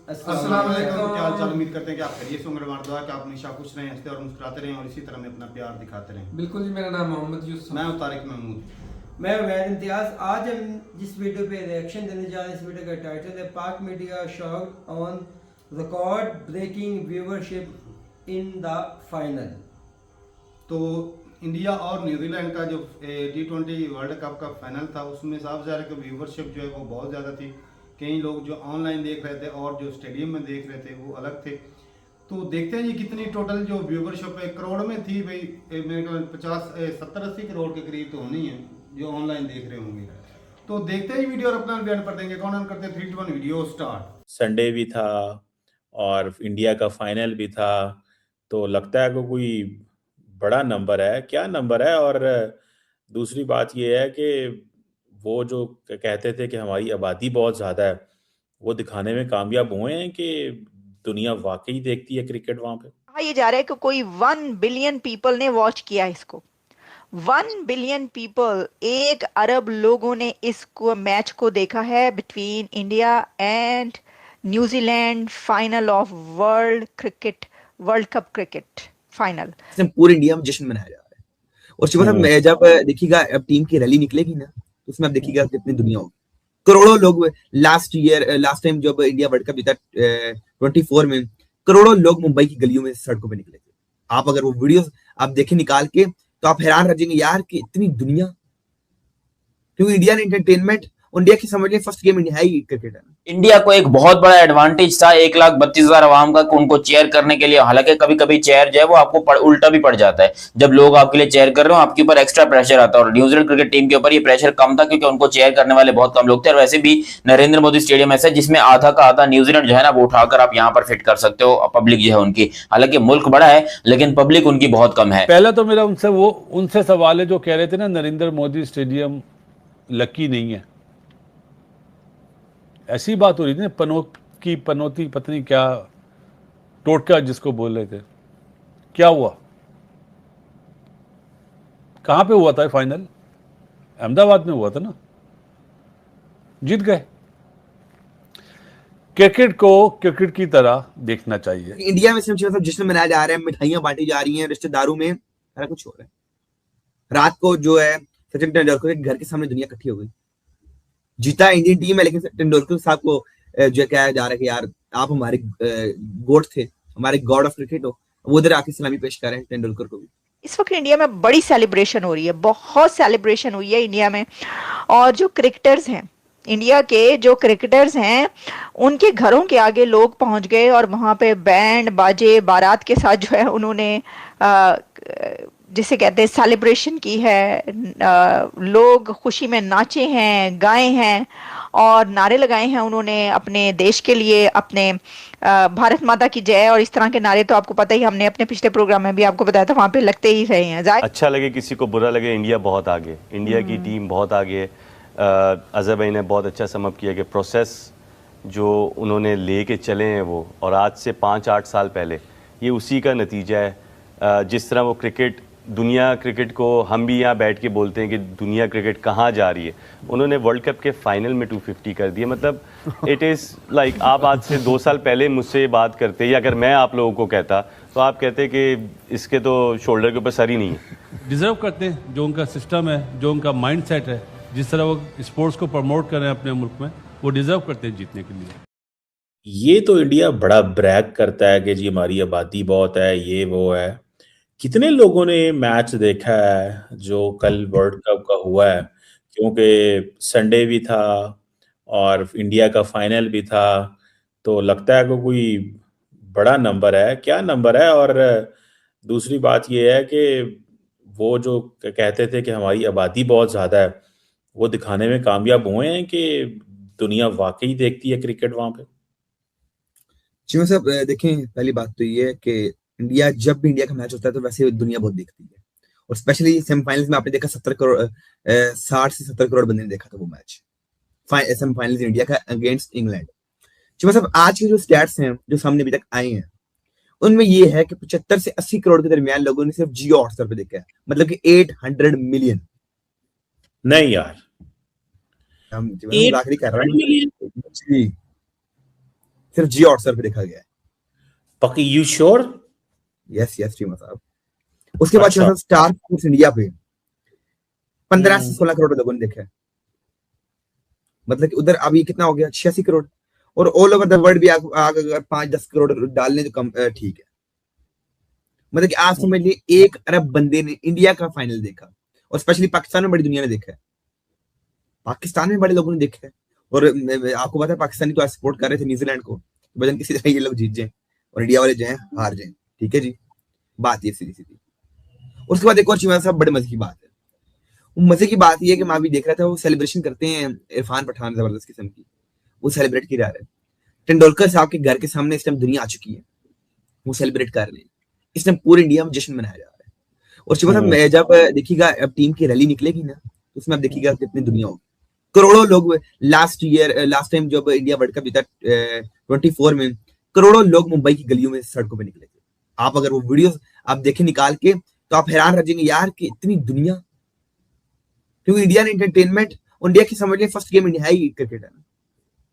अस्सलाम वालेकुम, क्या हाल चाल। उम्मीद करते हैं कि आप खैरियत से होंगे। दुआ कि आप हमेशा खुश रहें, हंसते और मुस्कुराते रहें और इसी तरह में अपना प्यार दिखाते रहें। बिल्कुल जी, मेरा नाम मोहम्मद यूसुफ। मैं हूं तारिक महमूद। मैं उमैद इम्तियाज। आज हम जिस वीडियो पे रिएक्शन देने जा रहे हैं, इस वीडियो का टाइटल है Pak media shocked on record breaking viewership in the final. तो इंडिया और न्यूजीलैंड का जो T20 वर्ल्ड कप का फाइनल था, उसमें साफ ज़ाहिर है कि व्यूवरशिप जो है वो बहुत ज़्यादा थी। कई लोग जो ऑनलाइन देख रहे थे और जो स्टेडियम में देख रहे थे वो अलग थे। तो देखते हैं जी कितनी टोटल जो व्यूवरशिप है, करोड़ में थी भाई। मेरे ख्याल 50 70 80 करोड़ के करीब तो होनी है जो ऑनलाइन देख रहे होंगे। तो देखते हैं वीडियो और अपना बयान पर देंगे। कौन ऑन करते हैं 3 2 1 वीडियो स्टार्ट। संडे भी था और इंडिया का फाइनल भी था, तो लगता है कि कोई बड़ा नंबर है। क्या नंबर है? और दूसरी बात ये है कि वो जो कहते थे कि हमारी आबादी बहुत ज़्यादा है, वो दिखाने में कामयाब हुए हैं कि दुनिया वाकई देखती है क्रिकेट वहाँ पे। कहा ये जा रहा है कि कोई 1 बिलियन पीपल ने वॉच किया इसको। 1 बिलियन पीपल, 1 अरब लोगों ने इसको मैच को देखा है between India and New Zealand, final of world cup cricket final. पूरे इंडिया में जश्न मनाया जा रहा है। और शिवा साहब, जब देखिएगा अब टीम की रैली निकलेगी ना, तो उसमें आप देखिएगा कितनी दुनिया होगी। करोड़ों लोग लास्ट टाइम जब इंडिया वर्ल्ड कप जीता 24 में, करोड़ों लोग मुंबई की गलियों में सड़कों पे निकले थे। आप अगर वो वीडियोस आप देखें निकाल के, तो आप हैरान रह जाएंगे यार कि इतनी दुनिया। क्योंकि इंडिया ने एंटरटेनमेंट, इंडिया की समझ लें फर्स्ट गेम इंडिया है ही क्रिकेट है। इंडिया को एक बहुत बड़ा एडवांटेज था 1,32,000 आवाम का, उनको चेयर करने के लिए। हालांकि कभी कभी चेयर जो है वो आपको उल्टा भी पड़ जाता है। जब लोग आपके लिए चेयर कर रहे हो, आपके ऊपर एक्स्ट्रा प्रेशर आता है। और न्यूजीलैंड क्रिकेट टीम के ऊपर ये प्रेशर कम था, क्योंकि उनको चेयर करने वाले बहुत कम लोग थे। और वैसे भी नरेंद्र मोदी स्टेडियम ऐसा है जिसमें आधा का आधा न्यूजीलैंड जो है ना, वो उठाकर आप यहाँ पर फिट कर सकते हो। पब्लिक जो है उनकी, हालांकि मुल्क बड़ा है लेकिन पब्लिक उनकी बहुत कम है। पहला तो मेरा उनसे सवाल है जो कह रहे थे ना नरेंद्र मोदी स्टेडियम लकी नहीं है। ऐसी बात हो रही थी ना, पनौती पत्नी क्या टोटका जिसको बोल रहे थे। क्या हुआ? कहां पे हुआ था फाइनल? अहमदाबाद में हुआ था ना, जीत गए। क्रिकेट को क्रिकेट की तरह देखना चाहिए। इंडिया में सिर्फ जश्न मनाया जा रहा है, मिठाइयां बांटी जा रही हैं, रिश्तेदारों में सारा कुछ हो रहा है। रात को जो है सचिन तेंदुलकर के घर के सामने दुनिया इकट्ठी हो गई। जीता इंडियन टीम है, लेकिन तेंदुलकर साहब को जो कहा जा रहा है कि यार आप हमारे गोड थे, हमारे गॉड ऑफ क्रिकेट हो। वो उधर आके सलामी पेश कर रहे हैं तेंदुलकर को भी। इस वक्त इंडिया में बड़ी सेलिब्रेशन हो रही है, बहुत सेलिब्रेशन हुई है इंडिया में। और जो क्रिकेटर्स हैं, इंडिया के जो क्रिकेटर्स हैं, उनके घरों के आगे लोग पहुंच गए और वहां पे बैंड बाजे बारात के साथ जो है उन्होंने जिसे कहते हैं सेलिब्रेशन की है। लोग खुशी में नाचे हैं, गाए हैं और नारे लगाए हैं उन्होंने अपने देश के लिए, अपने भारत माता की जय। और इस तरह के नारे तो आपको पता ही, हमने अपने पिछले प्रोग्राम में भी आपको बताया था, वहां पे लगते ही रहे हैं। अच्छा लगे किसी को बुरा लगे, इंडिया बहुत आगे, इंडिया की टीम बहुत आगे। अजहर भाई ने बहुत अच्छा समअप किया कि प्रोसेस जो उन्होंने ले के चले हैं वो, और आज से 5-8 साल पहले, ये उसी का नतीजा है। जिस तरह वो क्रिकेट, दुनिया क्रिकेट को हम भी यहाँ बैठ के बोलते हैं कि दुनिया क्रिकेट कहाँ जा रही है, उन्होंने वर्ल्ड कप के फाइनल में 250 कर दिया। मतलब इट इज़ लाइक आप आज से 2 साल पहले मुझसे ये बात करते, या अगर मैं आप लोगों को कहता तो आप कहते कि इसके तो शोल्डर के ऊपर सर ही नहीं है। डिजर्व करते हैं, जो उनका सिस्टम है, जो उनका माइंड सेट है, जिस तरह वो स्पोर्ट्स को प्रमोट कर रहे हैं अपने मुल्क में, वो डिजर्व करते हैं जीतने के लिए। ये तो इंडिया बड़ा ब्रैग करता है कि जी हमारी आबादी बहुत है, ये वो है। कितने लोगों ने मैच देखा है जो कल वर्ल्ड कप का हुआ है? क्योंकि संडे भी था और इंडिया का फाइनल भी था, तो लगता है कि कोई बड़ा नंबर है। क्या नंबर है? और दूसरी बात ये है कि वो जो कहते थे कि हमारी आबादी बहुत ज़्यादा है, वो दिखाने में कामयाब हुए हैं कि दुनिया वाकई देखती है क्रिकेट वहाँ पे। शिव साहब देखें, पहली बात तो ये है कि इंडिया, जब भी इंडिया का मैच होता है तो वैसे दुनिया बहुत देखती है। और स्पेशली सेमीफाइनल्स में आपने देखा 60 से 70 करोड़ बंदे ने देखा था वो मैच, सेमीफाइनल्स इंडिया का अगेंस्ट इंग्लैंड। शिव साहब, आज के जो स्टैट्स हैं जो सामने अभी तक आए हैं, उनमें ये है कि 75 से 80 करोड़ के दरमियान लोगों ने सिर्फ जियो हॉटस्टार पे देखा है। मतलब कि 800 मिलियन। नहीं यार, हम आखिरी कर रहे हैं जी, सिर्फ जियो हॉटस्टार पे देखा गया है। पक्की you sure? Yes yes Cheema साहब। उसके बाद अच्छा। चीमा साहब स्टार स्पोर्ट्स इंडिया पे 15 से 16 करोड़ लोगों ने देखा है। मतलब कि उधर अभी कितना हो गया, 86 करोड़। और ऑल ओवर द वर्ल्ड भी अगर 5-10 करोड़ डालने तो कम ठीक है। मतलब कि आप समझ लिए 1 अरब बंदे ने इंडिया का फाइनल देखा, और स्पेशली पाकिस्तान में बड़ी दुनिया ने देखा है, पाकिस्तान में बड़े लोगों ने देखा है। और आपको पता है पाकिस्तानी तो आज सपोर्ट कर रहे थे न्यूजीलैंड को, वजन किसी तरह ये लोग जीत जाए और इंडिया वाले जो है हार जाए। ठीक है जी, बात ये सीधी सीधी। उसके बाद एक और चीज साहब बड़े मजे की बात है, मजे की बात ये है कि मैं अभी देख रहा था वो सेलिब्रेशन करते हैं इरफान पठान, जबरदस्त किस्म की वो सेलिब्रेट की जा रहे हैं। तेंदुलकर साहब के घर के सामने इस टाइम दुनिया आ चुकी है, वो सेलिब्रेट कर रहे हैं। इस टाइम पूरे इंडिया में जश्न मनाया जा रहा है। और शिवा साहब जब देखिएगा अब टीम की रैली निकलेगी ना, उसमें आप देखिएगा कितनी दुनिया होगी, करोड़ों लोग। लास्ट टाइम जब इंडिया वर्ल्ड कप जीता 24 में, करोड़ों लोग मुंबई की गलियों में सड़कों पे निकले थे। आप अगर वो वीडियोस आप देखें निकाल के तो आप हैरान रह जाएंगे यार कि इतनी दुनिया। क्योंकि इंडिया ने एंटरटेनमेंट, इंडिया की समझ लें फर्स्ट गेम इंडिया है ही क्रिकेट है,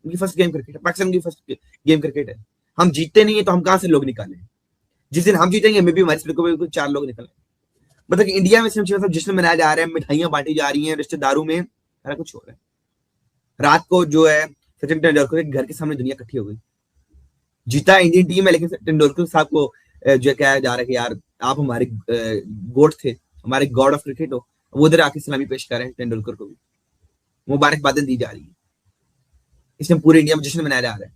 उनकी फर्स्ट गेम क्रिकेट है, पाकिस्तान की फर्स्ट गेम क्रिकेट है। हम जीतते नहीं है तो हम कहां से लोग निकालें? जिस दिन हम जीतेंगे मे भी हमारे सड़कों पे 4 लोग निकले। मतलब कि इंडिया में सिर्फ जश्न मनाया जा रहा है, मिठाइयां बांटी जा रही हैं, रिश्तेदारों में सारा कुछ हो रहा है। रात को जो है सचिन तेंदुलकर के घर के सामने दुनिया इकट्ठी हो गई। जीता इंडियन टीम है, लेकिन तेंदुलकर साहब को जो कहा जा रहा है कि यार आप हमारे गोड थे, हमारे गॉड ऑफ क्रिकेट हो। वो उधर आके सलामी पेश कर रहे हैं तेंदुलकर को भी, मुबारकबादें दी जा रही है। इसमें पूरे इंडिया में जश्न मनाया जा रहा है।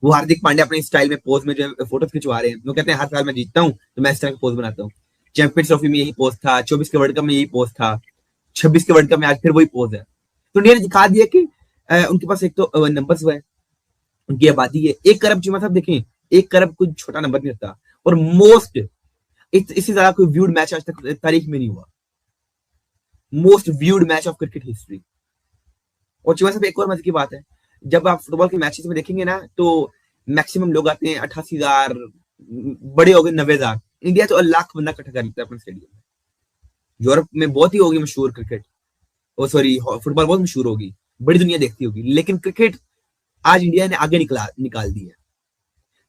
वो हार्दिक पांड्या अपने स्टाइल में पोज में जो फोटो खिंचवा रहे हैं, वो कहते हैं हर साल मैं जीतता हूँ तो मैं इस तरह का पोज बनाता हूँ। चैंपियंस ट्रॉफी में यही पोज था, 24 के वर्ल्ड कप में यही पोज था, 26 के वर्ल्ड कप में आज फिर वही पोज है। तो इंडिया ने दिखा दिया कि उनके पास एक तो नंबर्स है, उनकी आबादी है 1 करोड़। चीमा साहब देखें 1 करोड़ कोई छोटा नंबर नहीं होता। और मोस्ट इससे ज्यादा कोई व्यूड मैच आज तक तारीख में नहीं हुआ, most viewed match of cricket history. और चीमा साहब एक और मजे की बात है, जब आप फुटबॉल के मैचेस में देखेंगे ना तो मैक्सिमम लोग आते हैं 88,000, बड़े हो गए 90,000। इंडिया तो लाख बंदा इकट्ठा कर लेता है अपने स्टेडियम में। यूरोप में बहुत ही होगी मशहूर क्रिकेट, ओ सॉरी फुटबॉल बहुत मशहूर होगी, बड़ी दुनिया देखती होगी, लेकिन क्रिकेट आज इंडिया ने आगे निकाल दी है।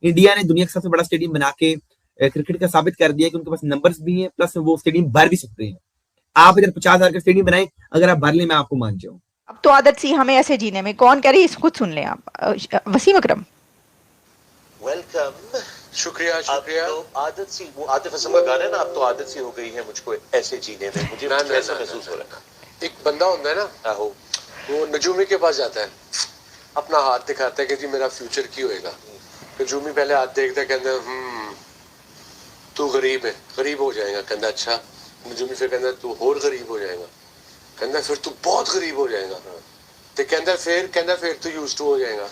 इंडिया ने दुनिया का सबसे बड़ा स्टेडियम बना के क्रिकेट का साबित कर दिया कि उनके पास नंबर्स भी हैं, प्लस वो स्टेडियम भर भी सकते हैं। आप इधर 50,000 का स्टेडियम बनाए, अगर आप भर ले मैं आपको मान जाऊं। अब तो आदत सी हमें ऐसे जीने में, कौन कह रही है इसको खुद सुन लें आप। वसीम अकरम वेलकम। शुक्रिया शुक्रिया। तो आदत सी, वो आतिफ असलम का गाना है ना, अब तो आदत सी हो गई है मुझको ऐसे जीने में, मुझे कैसा महसूस हो रहा है। एक बंदा होता है ना, आहो, वो नजूमी के पास जाता है, अपना हाथ दिखाता है कि जी मेरा फ्यूचर की होएगा। नजूमी पहले हाथ देखता है, कहता तू गरीब है, गरीब हो जाएगा। कहता अच्छा। नजूमी फिर कहता तू और गरीब हो जाएगा। कहता फिर तू बहुत गरीब हो जाएगा। तो कहता फिर तू यूज्ड टू हो जाएगा।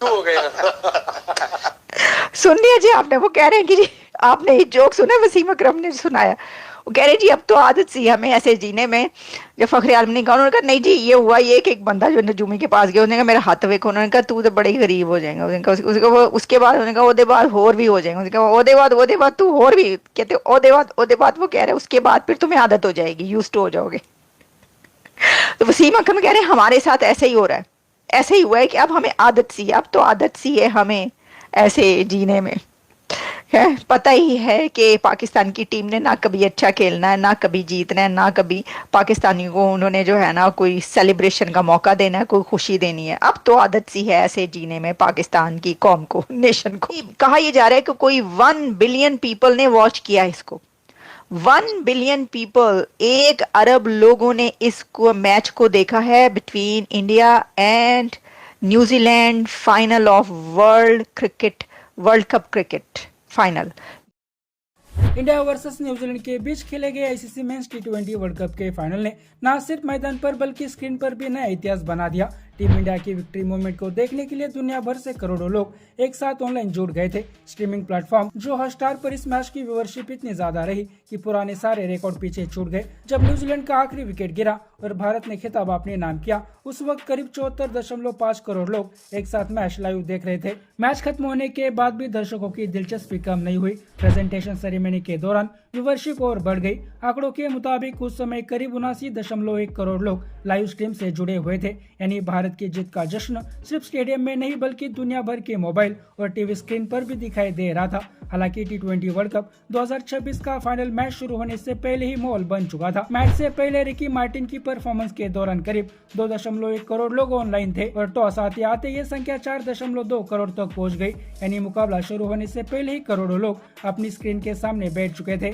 हो गया। सुन लिया जी आपने, वो कह रहे हैं कि जी आपने ये जोक सुना, वसीम अकरम ने सुनाया। वो कह रहे जी अब तो आदत सी हमें ऐसे जीने में। जब फखरे आलम ने कहा, उन्होंने कहा नहीं जी ये हुआ ये कि एक बंदा जो नजूमी के पास गया, उन्होंने कहा मेरा हाथ वेखो, उन्होंने कहा तू तो बड़े ही गरीब हो जाएगा। उन्होंने कहा उसके बाद उन्होंने कहा ओदे बाद होर भी हो जाएगा। उन्होंने कहा ओदे बाद तू होर भी, कहते ओदे बाद वो कह रहे उसके बाद फिर तुम्हें आदत हो जाएगी, यूज्ड हो जाओगे। तो वसीम अकरम कह रहे हैं हमारे साथ ऐसे ही हो रहा है, ऐसे ही हुआ है कि अब हमें आदत सी है, अब तो आदत सी है हमें ऐसे जीने में। है पता ही है कि पाकिस्तान की टीम ने ना कभी अच्छा खेलना है, ना कभी जीतना है, ना कभी पाकिस्तानियों को उन्होंने जो है ना कोई सेलिब्रेशन का मौका देना है, कोई खुशी देनी है। अब तो आदत सी है ऐसे जीने में पाकिस्तान की कौम को, नेशन को। कहा यह जा रहा है कि कोई 1 बिलियन पीपल ने वॉच किया इसको, 1 बिलियन पीपल, 1 अरब लोगों ने इसको मैच को देखा है between India and New Zealand, final of world cup cricket final. India versus New Zealand के बीच खेले गए ICC men's T20 world cup के फाइनल ने न सिर्फ मैदान पर बल्कि स्क्रीन पर भी नया इतिहास बना दिया। टीम इंडिया की विक्ट्री मूवमेंट को देखने के लिए दुनिया भर से करोड़ों लोग एक साथ ऑनलाइन जुड़ गए थे। स्ट्रीमिंग प्लेटफॉर्म जो हॉटस्टार पर इस मैच की व्यूअरशिप इतनी ज्यादा रही कि पुराने सारे रिकॉर्ड पीछे छूट गए। जब न्यूजीलैंड का आखिरी विकेट गिरा और भारत ने खिताब अपने नाम किया, उस वक्त करीब 74.5 करोड़ लोग एक साथ मैच लाइव देख रहे थे। मैच खत्म होने के बाद भी दर्शकों की दिलचस्पी कम नहीं हुई। प्रेजेंटेशन सेरेमनी के दौरान व्यूअरशिप और बढ़ गई। आंकड़ों के मुताबिक उस समय करीब 79.1 करोड़ लोग लाइव स्ट्रीम से जुड़े हुए थे। यानी भारत की जीत का जश्न सिर्फ स्टेडियम में नहीं बल्कि दुनिया भर के मोबाइल और टीवी स्क्रीन पर भी दिखाई दे रहा था। हालांकि T20 वर्ल्ड कप 2026 का फाइनल मैच शुरू होने से पहले ही माहौल बन चुका था। मैच से पहले रिकी मार्टिन की परफॉर्मेंस के दौरान करीब 2.1 करोड़ लोग ऑनलाइन थे और टॉस आते आते ये संख्या 4.2 करोड़ तक पहुंच गई। यानी मुकाबला शुरू होने से पहले ही करोड़ों लोग अपनी स्क्रीन के सामने बैठ चुके थे।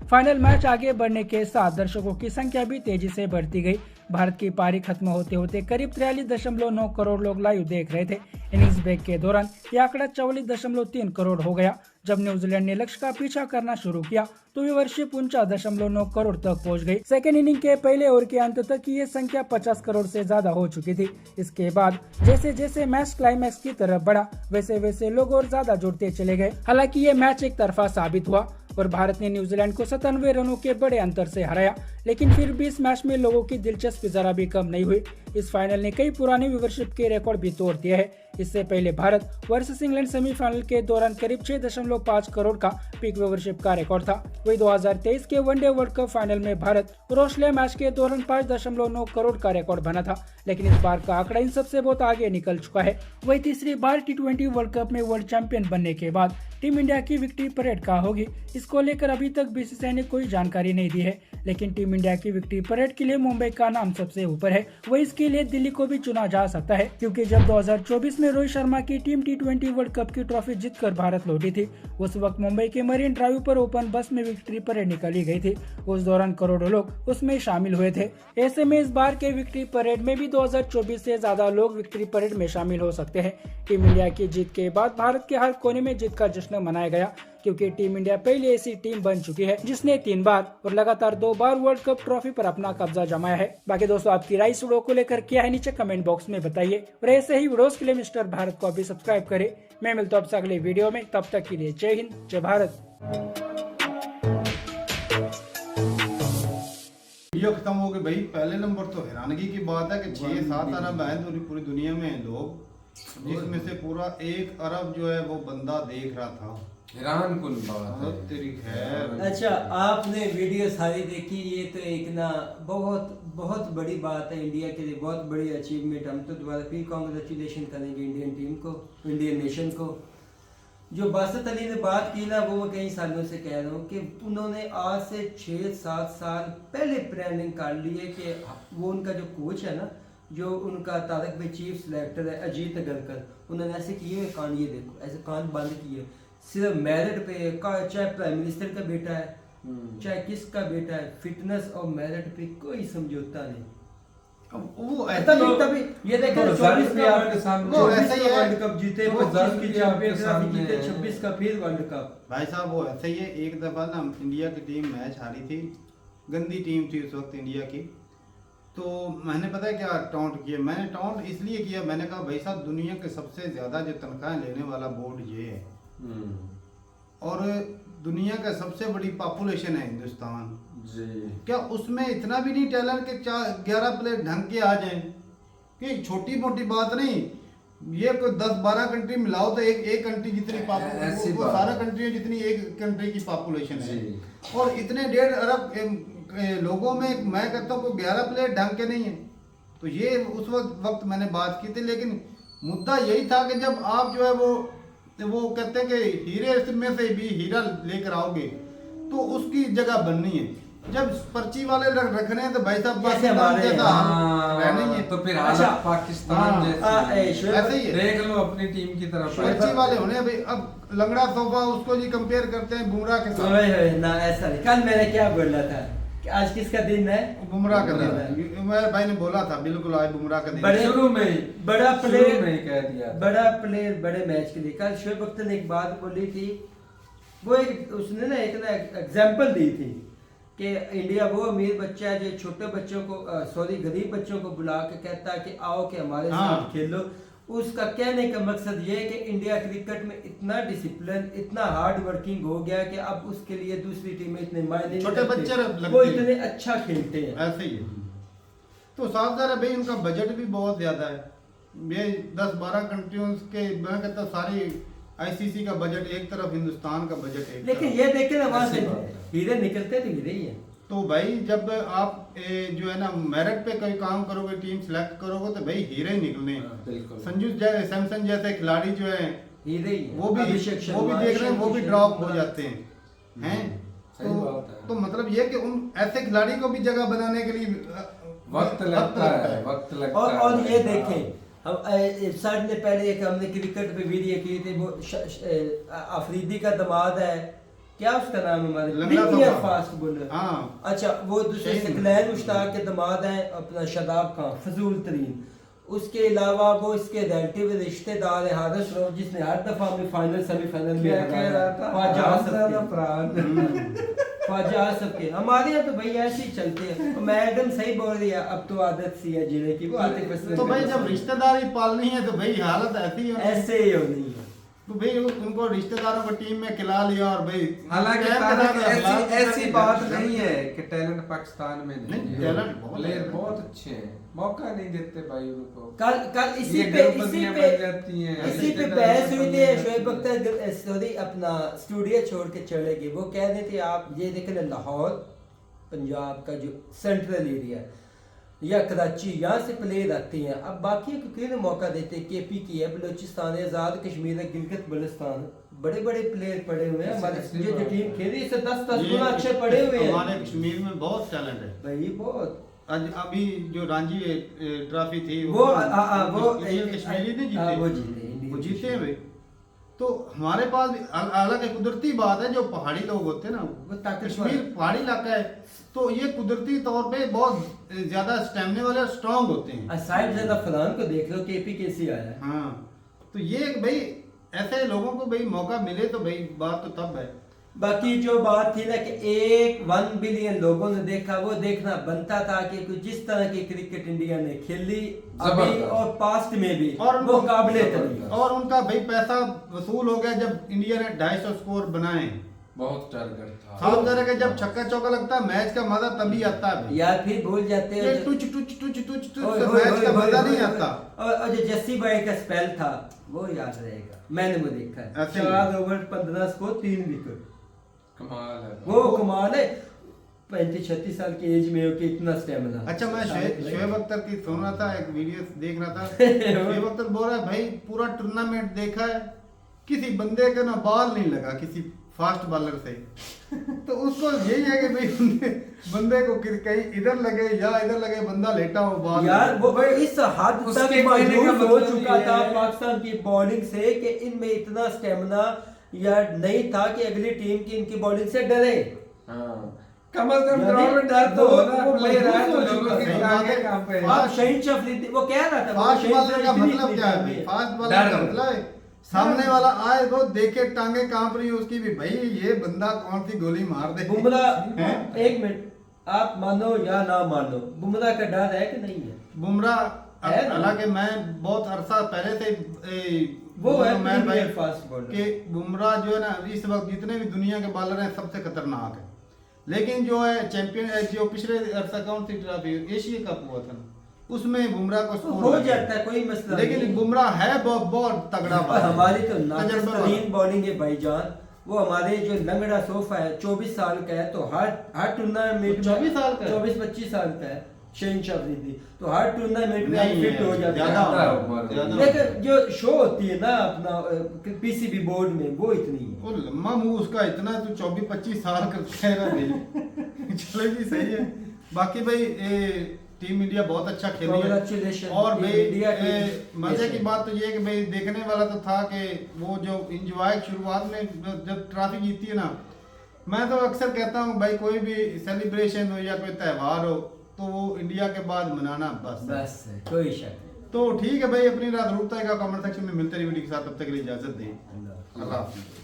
फाइनल मैच आगे बढ़ने के साथ दर्शकों की संख्या भी तेजी से बढ़ती गई। भारत की पारी खत्म होते होते करीब 43.9 करोड़ लोग लाइव देख रहे थे। इनिंग्स ब्रेक के दौरान यह आंकड़ा 44.3 करोड़ हो गया। जब न्यूजीलैंड ने लक्ष्य का पीछा करना शुरू किया तो व्यूअरशिप 49.9 करोड़ तक पहुंच गई। सेकेंड इनिंग के पहले ओवर के अंत तक ये संख्या 50 करोड़ से ज्यादा हो चुकी थी। इसके बाद जैसे जैसे मैच क्लाइमैक्स की तरफ बढ़ा वैसे वैसे लोग और ज्यादा जुड़ते चले गए। हालांकि ये मैच एक तरफा साबित हुआ और भारत ने न्यूजीलैंड को 97 रनों के बड़े अंतर से हराया, लेकिन फिर भी इस मैच में लोगों की दिलचस्पी जरा भी कम नहीं हुई। इस फाइनल ने कई पुराने व्यूअरशिप के रिकॉर्ड भी तोड़ दिए हैं। इससे पहले भारत वर्सेस इंग्लैंड सेमीफाइनल के दौरान करीब 6.5 करोड़ का पीक व्यूअरशिप का रिकॉर्ड था। वही 2023 के वनडे वर्ल्ड कप फाइनल में भारत और ऑस्ट्रेलिया मैच के दौरान 5.9 करोड़ का रिकॉर्ड बना था, लेकिन इस बार का आंकड़ा इन सबसे बहुत आगे निकल चुका है। वही तीसरी बार T20 वर्ल्ड कप में वर्ल्ड चैंपियन बनने के बाद टीम इंडिया की विक्ट्री परेड कहाँ होगी, इसको लेकर अभी तक बीसीसीआई ने कोई जानकारी नहीं दी है। लेकिन टीम इंडिया की विक्ट्री परेड के लिए मुंबई का नाम सबसे ऊपर है। वही इसके लिए दिल्ली को भी चुना जा सकता है, क्योंकि जब 2024 में रोहित शर्मा की टीम T20 वर्ल्ड कप की ट्रॉफी जीतकर भारत लौटी थी, उस वक्त मुंबई के मरीन ड्राइव पर ओपन बस में विक्ट्री परेड निकाली गई थी। उस दौरान करोड़ों लोग उसमें शामिल हुए थे। ऐसे में इस बार के विक्ट्री परेड में भी 2024 से ज्यादा लोग विक्ट्री परेड में शामिल हो सकते हैं। टीम इंडिया की जीत के बाद भारत के हर कोने में जीत का जश्न मनाया गया, क्योंकि टीम इंडिया पहले ऐसी टीम बन चुकी है जिसने 3 बार और लगातार 2 बार वर्ल्ड कप ट्रॉफी पर अपना कब्जा जमाया है। बाकी दोस्तों, आपकी राय इस वीडियो को लेकर क्या है नीचे कमेंट बॉक्स में बताइए और ऐसे ही वीडियोस के लिए मिस्टर भारत को अभी सब्सक्राइब करें। मैं मिलता हूं आपसे अगले वीडियो में, तब तक के लिए जय हिंद, जय भारत। वीडियो खत्म हो गई भाई। पहले नंबर तो हैरानगी की बात है कि 6-7 अरब हैं पूरी दुनिया में लोग, जिसमें से पूरा 1 अरब जो है वो बंदा देख रहा था। हैरान कुल बात है। तेरी खैर। अच्छा, आपने वीडियो सारी देखी, ये तो एक ना बहुत बड़ी बात है इंडिया के लिए, बहुत बड़ी अचीवमेंट। हम तो दोबारा फिर कांग्रेचुलेशन करेंगे इंडियन टीम को, इंडियन नेशन को। जो बासत अली ने बात की ना, वो मैं कई सालों से कह रहा हूँ कि उन्होंने आज से 6-7 साल पहले प्लानिंग कर ली है कि वो उनका जो कोच है ना, जो उनका तारक भाई चीफ सिलेक्टर है अजीत अगरकर, उन्होंने ऐसे किए हुए कान, ये देखो ऐसे कान बंद किए, सिर्फ मेरिट पे, चाहे प्राइम मिनिस्टर का बेटा है चाहे किसका बेटा है, फिटनेस और मेरिट पे कोई समझौता नहीं। अब वो ऐसा नहीं, तभी ये देखो 24 में आपके सामने वो ऐसा ही है, वर्ल्ड कप जीते, 25 की चैंपियंस ट्रॉफी जीते, 26 का फिर वर्ल्ड कप। भाई साहब वो ऐसा ही है। एक दफा ना इंडिया की टीम मैच हारी थी, गंदी टीम थी उस वक्त इंडिया की, तो मैंने पता है क्या टॉन्ट किया। मैंने टॉन्ट इसलिए किया, मैंने कहा भाई साहब दुनिया के सबसे ज्यादा जो तनख्वाहें लेने वाला बोर्ड ये है और दुनिया का सबसे बड़ी पॉपुलेशन है हिंदुस्तान जी, क्या उसमें इतना भी नहीं टैलेंट के 11 प्लेयर ढंग के आ जाएं? कि छोटी मोटी बात नहीं, ये कोई 10-12 कंट्री मिलाओ तो एक कंट्री जितनी वो सारा कंट्री जितनी एक कंट्री की पॉपुलेशन है, और इतने 1.5 अरब लोगों में मैं कहता हूँ कोई 11 प्लेयर ढंग के नहीं है। तो ये उस वक्त मैंने बात की थी, लेकिन मुद्दा यही था कि जब आप जो है वो कहते हैं कि हीरे में से भी हीरा लेकर आओगे तो उसकी जगह बननी है। जब पर्ची वाले रखने हैं तो भाई साहब रहने ही है, तो फिर पाकिस्तान ऐसे ही है। देख लो अपनी टीम की तरफ पर्ची वाले होने भाई। अब लंगड़ा सोफा उसको जी कंपेयर करते हैं बुमराह के साथ। ना ऐसा नहीं, कल मैंने क्या बोला था कि आज किसका दिन है? बुमराह का दिन है। मेरे भाई ने बोला था बिल्कुल आज बुमराह का दिन। शुरू में बड़ा प्लेयर कह दिया, बड़ा प्लेयर बड़े मैच के लिए। कल शोएब अख्तर ने एक बात बोली थी, वो एक उसने ना एक एग्जाम्पल दी थी कि इंडिया वो अमीर बच्चा है जो छोटे बच्चों को सॉरी गरीब बच्चों को बुला के कहता है कि आओ कि हमारे साथ खेलो। उसका कहने का मकसद ये है कि इंडिया क्रिकेट में इतना डिसिप्लिन, इतना हार्ड वर्किंग हो गया कि अब उसके लिए दूसरी टीमें इतने मायने छोटे बच्चे वो इतने अच्छा खेलते हैं। ऐसे ही है। तो साफ ज़ाहिर है भाई उनका बजट भी बहुत ज़्यादा है। ये 10-12 कंट्रियों के, मैं कहता हूँ सारी आईसीसी का बजट एक तरफ, हिंदुस्तान का बजट एक लेकिन तरफ। ये देखे ना वहां से हीरे निकलते तो हीरे ही है। तो भाई जब आप जो है ना मेरिट पे कोई काम करोगे, टीम सेलेक्ट करोगे तो भाई हीरे ही निकलने हैं। संजू सैमसन जैसे खिलाड़ी जो है हीरे ही, वो भी देख रहे हैं, वो भी ड्रॉप हो जाते हैं तो मतलब ये कि उन ऐसे खिलाड़ी को भी जगह बनाने के लिए वक्त लगता है। और ये देखें हम सर ने पहले एक हमने क्रिकेट पे वीडियो की थी, वो अफरीदी का दामाद है, क्या उसका नाम है हमारे फास्ट बॉलर। अच्छा वो दूसरे सकलैन मुश्ताक के दामाद हैं अपना शादाब खान, फजूल तरीन। उसके अलावा वो इसके रिलेटिव रिश्तेदार है हारिस रऊफ, जिसने हर दफा में फाइनल सेमीफाइनल में ख्वाजा आसफ के। हमारे यहाँ तो भाई ऐसे ही चलते हैं। मैडम सही बोल रही है, अब तो आदत सी है जीने की। तो भाई जब रिश्तेदारी पालनी है तो भाई हालत ऐसे ही होनी है। तो भाई उनको रिश्तेदारों को टीम में खिला लिया और भाई हालांकि ऐसी बात नहीं है कि टैलेंट पाकिस्तान में नहीं, टैलेंट प्लेयर बहुत अच्छे हैं, मौका नहीं देते भाई उनको। कल इसी पे बहस हुई थी। शोएब अख्तर सॉरी अपना स्टूडियो छोड़ के चले गए। वो कह रहे थे आप ये देखें लाहौर पंजाब का जो सेंट्रल एरिया है या कराची, यहाँ से प्लेयर आते हैं। अब बाकी को क्यों मौका देते? केपी की है, बलोचिस्तान है, आज़ाद कश्मीर है, गिलगित बल्तिस्तान, बड़े बड़े प्लेयर पड़े हुए हैं हमारे। जो टीम खेली इससे 10 गुना अच्छे पड़े हुए हैं। हमारे कश्मीर में बहुत टैलेंट है भाई, बहुत। अभी जो रांझी ट्रॉफी थी वो कश्मीरी ने वो जीते हैं भाई। तो हमारे पास हालांकि कुदरती बात है, जो पहाड़ी लोग होते हैं ना, कश्मीर पहाड़ी इलाका है, तो ये कुदरती तौर पे बहुत ज्यादा स्टेमिना वाले और स्ट्रांग होते हैं। साइड ज्यादा फलान को देख लो, केपी कैसी आया है। हाँ, तो ये भाई ऐसे लोगों को भाई मौका मिले तो भाई बात तो तब है। बाकी जो बात थी ना कि 1 बिलियन लोगों ने देखा, वो देखना बनता था कि कुछ जिस तरह की क्रिकेट इंडिया ने खेली अभी और पास्ट में भी, और वो काबिले तारीफ। और उनका भाई पैसा वसूल हो गया जब इंडिया ने 250 स्कोर बनाए। बहुत टारगेट था। साफ तरह के जब छक्का चौका लगता है मैच का मजा तभी आता है यार। फिर भूल जाते हैं टुच मैच का मजा नहीं आता। और जो जस्सी भाई का स्पेल था वो याद रहेगा, मैंने वो देखा है। 4 ओवर 15 स्कोर 3 विकेट, कमाल है वो कमाल है। 35-36 साल की एज में हो कि इतना स्टेमिना। अच्छा, मैं शोएब अख्तर की सुन रहा था, एक वीडियो देख रहा था। शोएब अख्तर बोल रहा है भाई पूरा टूर्नामेंट देखा है, किसी बंदे का ना बॉल नहीं लगा किसी फास्ट बॉलर से। तो उसको यही है कि भाई बंदे को कहीं इधर लगे या इधर लगे, बंदा लेटा हो बॉल यार। वो इस हद तक मजबूर हो चुका था पाकिस्तान की बॉलिंग से कि इनमें इतना स्टेमिना या नहीं था कि अगली टीम की इनकी बॉलिंग से डरे। कम से कम ग्राउंड में डर तो होना, प्लेयर है तो लोगों के आगे काम पे। अब शहीन अफरीदी वो कह रहा था, फास्ट बॉलर का मतलब क्या है? फास्ट बॉलर का मतलब है सामने वाला आए वो देखे टांगे कांप रही है उसकी भी, भाई ये बंदा कौन सी गोली मार दे। बुमराह, एक मिनट, आप मानो या ना मानो, बुमराह का डर है कि नहीं है? बुमराह हालांकि मैं बहुत अरसा पहले से वो है प्रीमियर फास्ट बॉलर कि बुमराह जो है ना इस वक्त जितने भी दुनिया के बॉलर हैं सबसे खतरनाक है। लेकिन जो है चैंपियन जो पिछले अरसा कौन सी ट्रॉफी एशिया कप हुआ था उसमें बुमराह को स्कोर हो जाता है, कोई मसला नहीं। लेकिन बुमराह है बहुत तगड़ा बॉलर। हमारी तो नाकाबिल बॉलिंग है भाईजान। वो हमारे जो लंगड़ा सोफा है 24 साल का है, तो हर टूर्नामेंट 24 साल का 24-25 साल का है शहीन अफरीदी, तो हर टूर्नामेंट में नहीं फिट हो जाता है। लेकिन जो शो होती है ना अपना पीसीबी बोर्ड में, वो इतनी है। वो लम्बा मुंह उसका इतना, तो 24-25 साल का कह रहा है। चलो जी सही है। बाकी भाई टीम इंडिया बहुत अच्छा खेली है। और भाई मजे की बात तो ये है कि भाई देखने वाला तो था कि वो जो इंजॉय शुरुआत में जब ट्रॉफी जीती है ना, मैं तो अक्सर कहता हूँ भाई कोई भी सेलिब्रेशन हो या कोई त्यौहार हो तो वो इंडिया के बाद मनाना बस है, कोई शक नहीं। तो ठीक है भाई, अपनी रात रूपता है कमेंट सेक्शन में मिलते रही वीडियो के साथ, तब तक के लिए इजाजत दें। अल्लाह हाफिज़।